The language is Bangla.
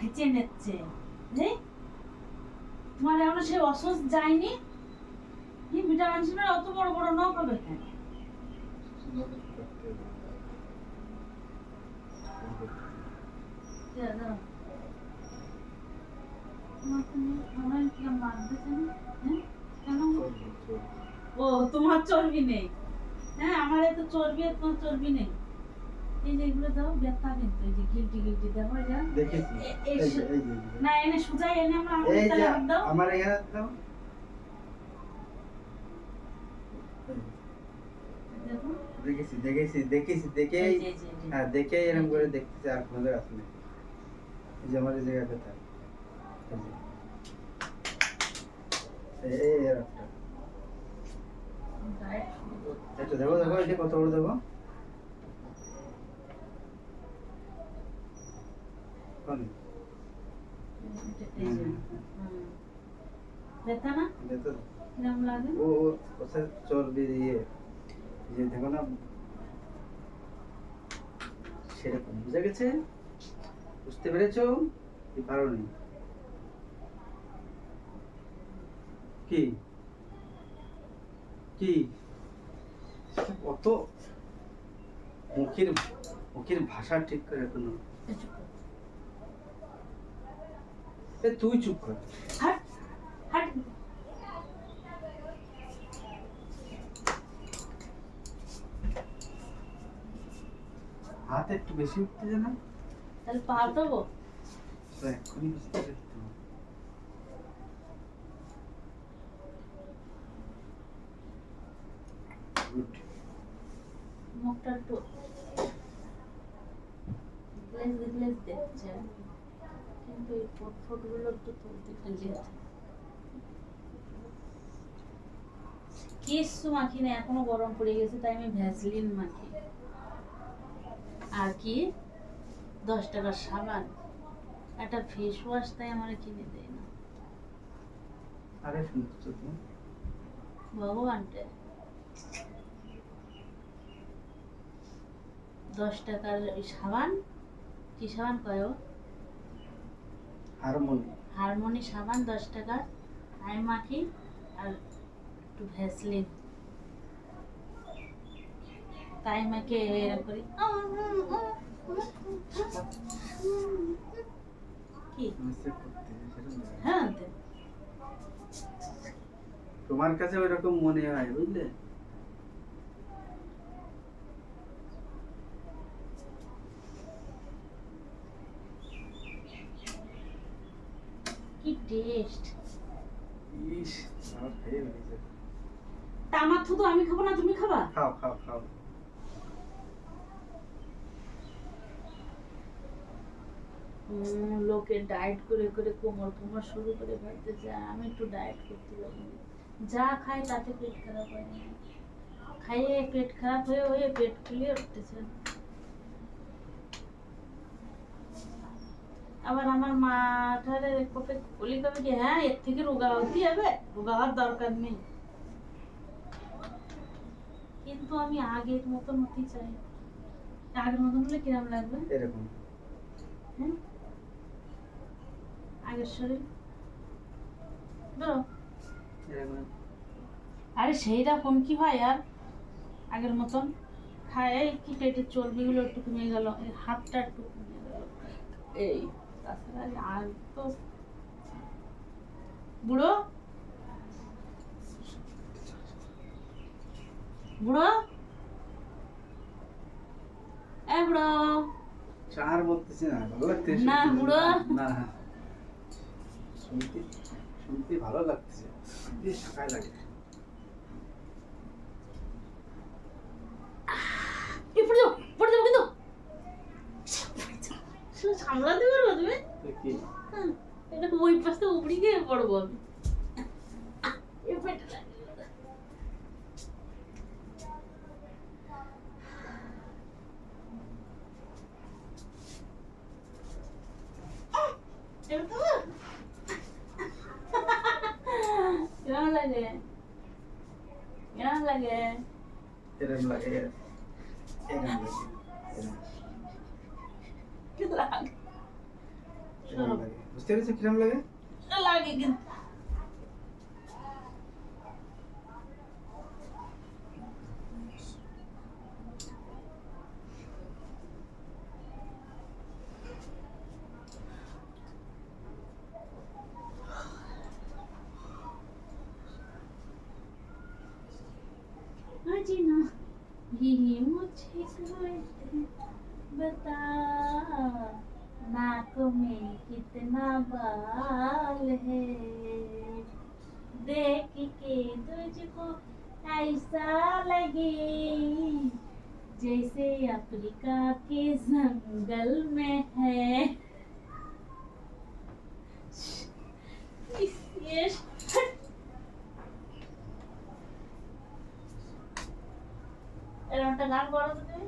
খেচে নিচ্ছে নেই তোমার এখনো সে অসুস যায়নি ভিটামিন সি অত বড় বড় নখ হবে কেন ও তোমার চর্বি নেই হ্যাঁ আমার এত চর্বি আর তোমার চর্বি নেই এই যে এগুলো দাও ব্যথা কিন্তু এই যে গিলটি গিলটি দেখো যা দেখেছি এই যে না এনে সুজাই এনে আমরা এই যে দাও আমার এখানে দাও দেখেছি দেখেছি দেখেছি দেখেই হ্যাঁ দেখেই এরকম করে দেখতেছি আর কোনো জায়গা আছে না এই যে আমার এই জায়গা ব্যথা এই একটা এটা দেখো দেখো এটা কত বড় দেখো ব্যথা না কিরম লাগে ও ওসে চর্বি দিয়ে যে দেখো না সেরকম বুঝে গেছে বুঝতে পেরেছো কি পারোনি কি কি কত মুখের ভাষা ঠিক করে এখনো তুই চুপ কর হাট হাট হাত একটু বেশি উঠতেছে না তাহলে পা দেবো এক্ষুনি বুঝতে পারছি মুখটা একটু গ্লেজ দেখছে কিন্তু এই ফুটগুলো একটু তুলতে ফেলতে কিচ্ছু মাখি না এখনো গরম পড়ে গেছে তাই আমি ভ্যাসলিন মাখি আর কি 10 টাকার সাবান একটা ফেস ওয়াশ তাই আমার কিনে দেয় না আরে শুনছো তুমি ভগবানটা 10 টাকার সাবান কি সাবান কয় হারমোনি সাবান 10 টাকার আমি মাখি আর একটু ভ্যাসলিন তাই মাকে এরকম করি কি হ্যাঁ তোমার কাছে ওইরকম মনে হয় বুঝলে কি টেস্ট ইস আমার খেয়ে হয়েছে আমার তো আমি খাবো না তুমি খাবা খাও খাও খাও লোকে ডায়েট করে করে কোমর শুরু করে ফেলতে চায় আমি একটু ডায়েট করতে পারি যা খাই তাতে পেট খারাপ হয় না খাইয়ে পেট খারাপ হয়ে হয়ে পেট ফুলে উঠতেছে আবার আমার মাঠারে কপে বলি কবে যে হ্যাঁ এর থেকে রোগা হতে হবে রোগা হওয়ার দরকার নেই কিন্তু আমি আগের মতন হতে চাই আগের মতন হলে কিরম লাগবে এরকম হ্যাঁ আগের শরীর ধরো আরে সেই রকম কি হয় আর আগের মতন খায় কি পেটের চর্বিগুলো একটু কমে গেল হাতটা একটু কমে গেল এই তাছাড়া আর তো বুড়ো বুড়ো বুড়ো চার বলতেছি না ভালো লাগতেছে না বুড়ো না শুনতে ভালো লাগতেছে বেশ শাকায় লাগে পড়ে যাবো কিন্তু সামলাতে পারবো তুমি এটা ওই পাশে উপড়ি গিয়ে পড়বো আমি কেমন লাগে কেমন লাগে এরকম লাগে কিরম লাগে বুঝতে পেরেছো কিরম লাগে? লাগে কিন্তু जीना यही मुझे कोई बता नाक में कितना बाल है देख के तुझको ऐसा लगे जैसे अफ्रीका के जंगल में है ये এরকম একটা গান করো তো তুমি